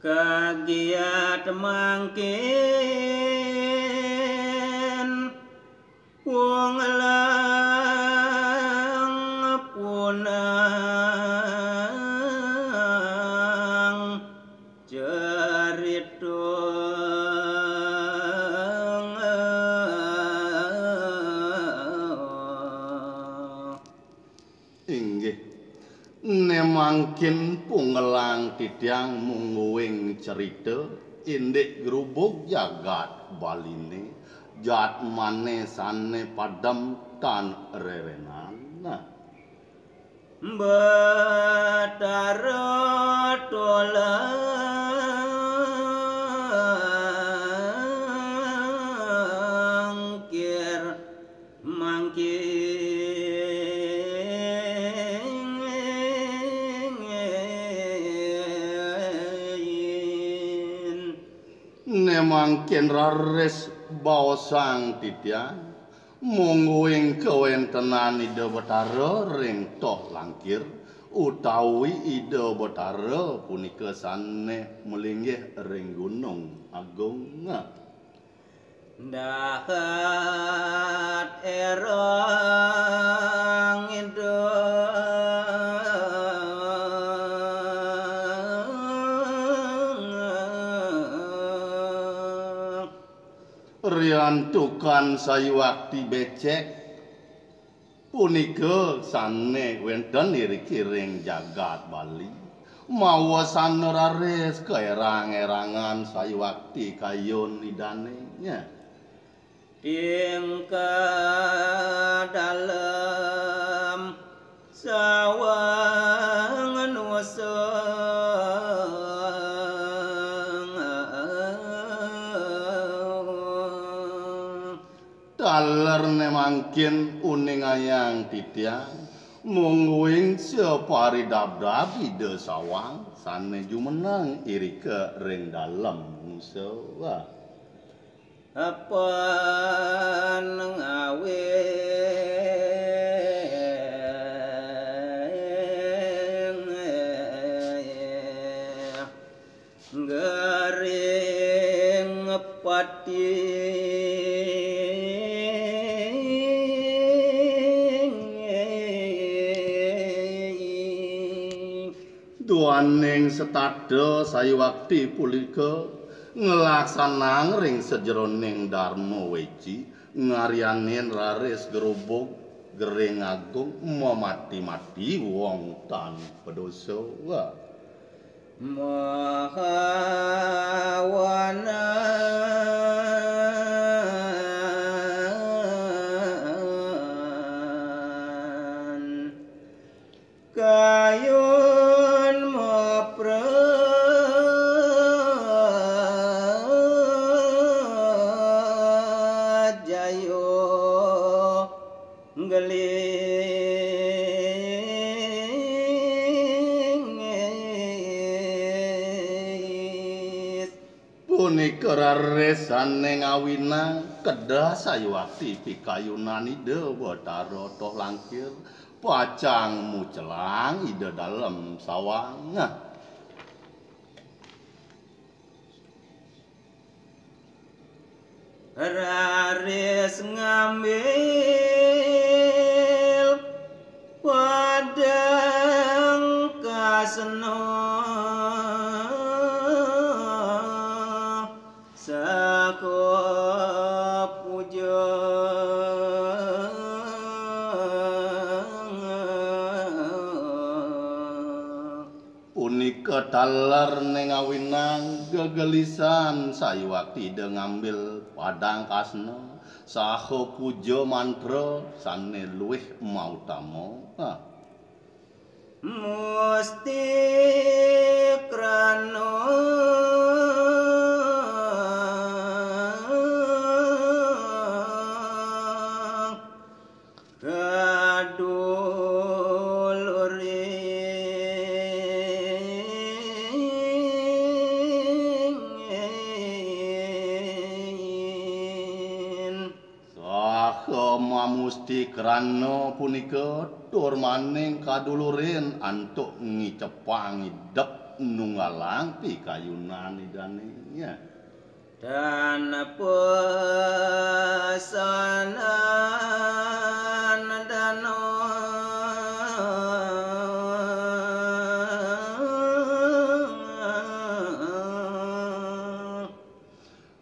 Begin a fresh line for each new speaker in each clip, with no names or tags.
kagiat mangkin punglang punang cerita
inggih nemangkin pungelang tidyang mungguing cerita indik grubuk jagat baline jat mane sane padam tan rerenan
Batara tolang kir mangkin
nemangkin rares baosang tidyang mungguing kewentenan ide Betara ring toh langkir utawi ide Betara punika saneh melinggih ring Gunung Agung
dahat erang
riantukan sayuakti becek punika sane wenten iri-kiring jagat Bali mawa sane rares keerang-erangan sayuakti kayun idane
tingkah dalam sawangan usung
taler nemangkin uning ayang tityang mungguing separidab-dab ide sawang sane jumenang iri ke ring dalem musa
apa ngawe garing pati
duaning setada sayuakti pulika ngelaksanang ring sejeroning Dharma Weji ngarianin raris gerubuk gering agung memati-mati wong tan pedosa
mahawana kayun jayo geling
punika raresane ngawinang kedah sayuakti pikayunan ide Betara toh langkir pacang mucelang ide dalem sawang
raris ngambil padang kaseno sako puja
punika taler ning awinang gegelisan sayuakti ide ngambil padang kasna saha puja mantra sane luwih mautama
musti krana
Mamusti krana punika tur maning kaduluren antuk ngicepang idep nunggalang pikayunan idane nya.
Dan pesanan dano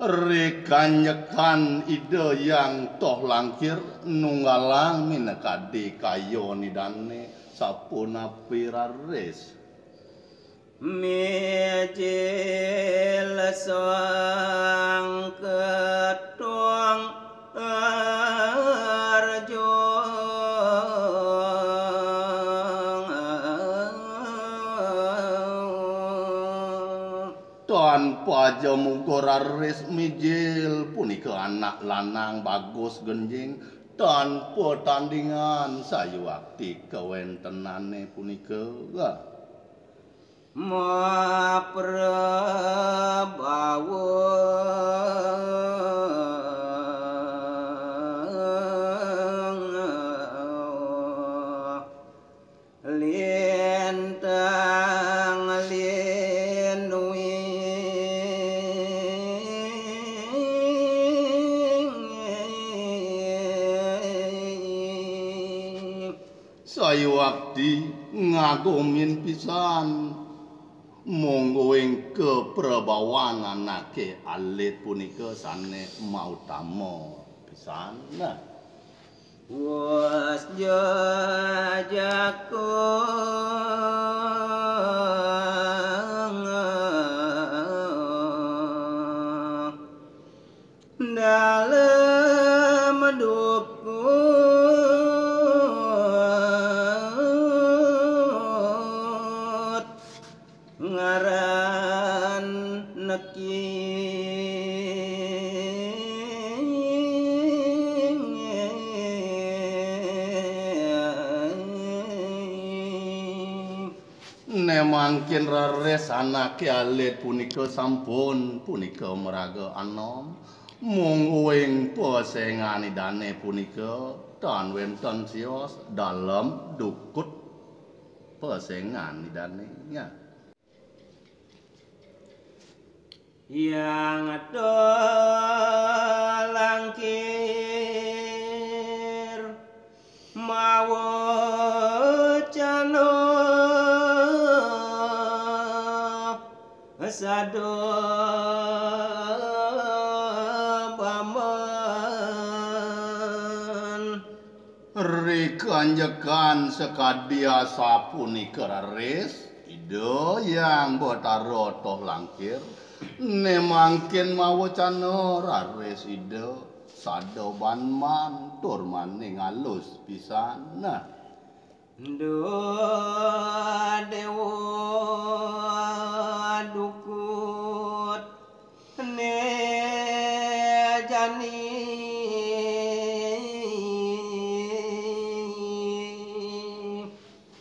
Rekanyekan ide yang toh langkir nunggalang minekade kayo nidane sapuna pirares.
Mijil sang ketuang arjong
Tanpa jamugorares mijil punika anak lanang bagus genjing tanpa tandingan sayuakti kewentenane punika.
Ma prabawa lintang linui
Sayuakti ngagomin pisan monggo ing keprabawang anake alit punika sane mautama pisan.
was jajakung dalam dukut ngaran neki
Nemangkin rares anake alit punika sampun punika meraga anom monggo ing pasenganidane punika tan wenten sios dalem dukut pasenganidane nya.
yang langkir mawacana sado paman
Rekanjekan sekadia sapunika rares ide yang botaro toh langkir nemangkin mawacana rares ide sado banman tur maning alus pisan.
Dua dewa dukut ne jani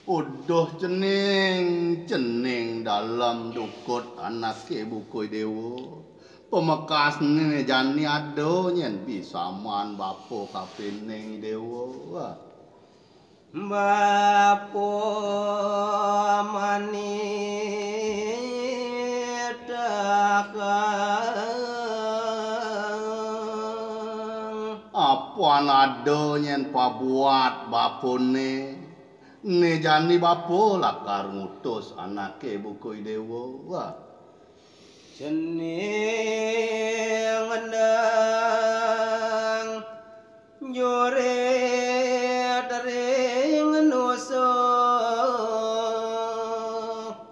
Uduh cening dalam dukut anake bukoi dewa pemekas ne jani ado nyen pisaman bapo kapining dewa.
Bapo mani dakang
Apuan ado nyen pabuat bapone ne jani bapo lakar ngutus anake bukoi dewa.
Cening endang jore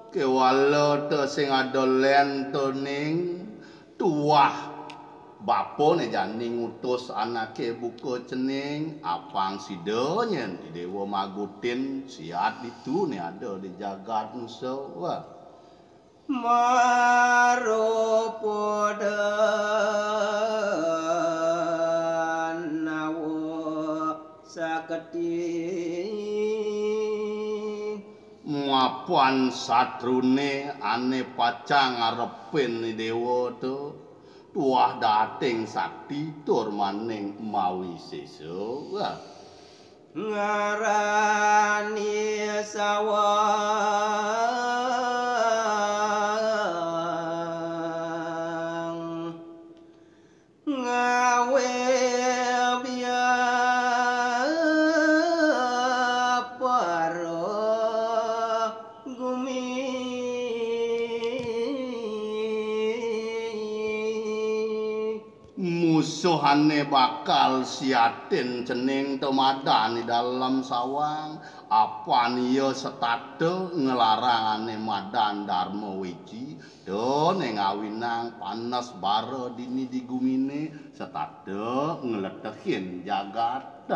Kewala te sing adolen toning tuah bapone jani ngutus anake buko cening apang sidenyen di dewa magutin siat itu nih ada di jagat nusa.
marupoda nawa saketi
Muapan satrune ane pacang ngarepin ni dewa tu tuah dating sakti tur maning mawi seso.
ngarani
Tuhane bakal siatin cening tomadan di dalam sawang apa niya setade ngelarangane madan Dharma Wiji dene ngawinang panas bara dini digumine setade ngletehin jagat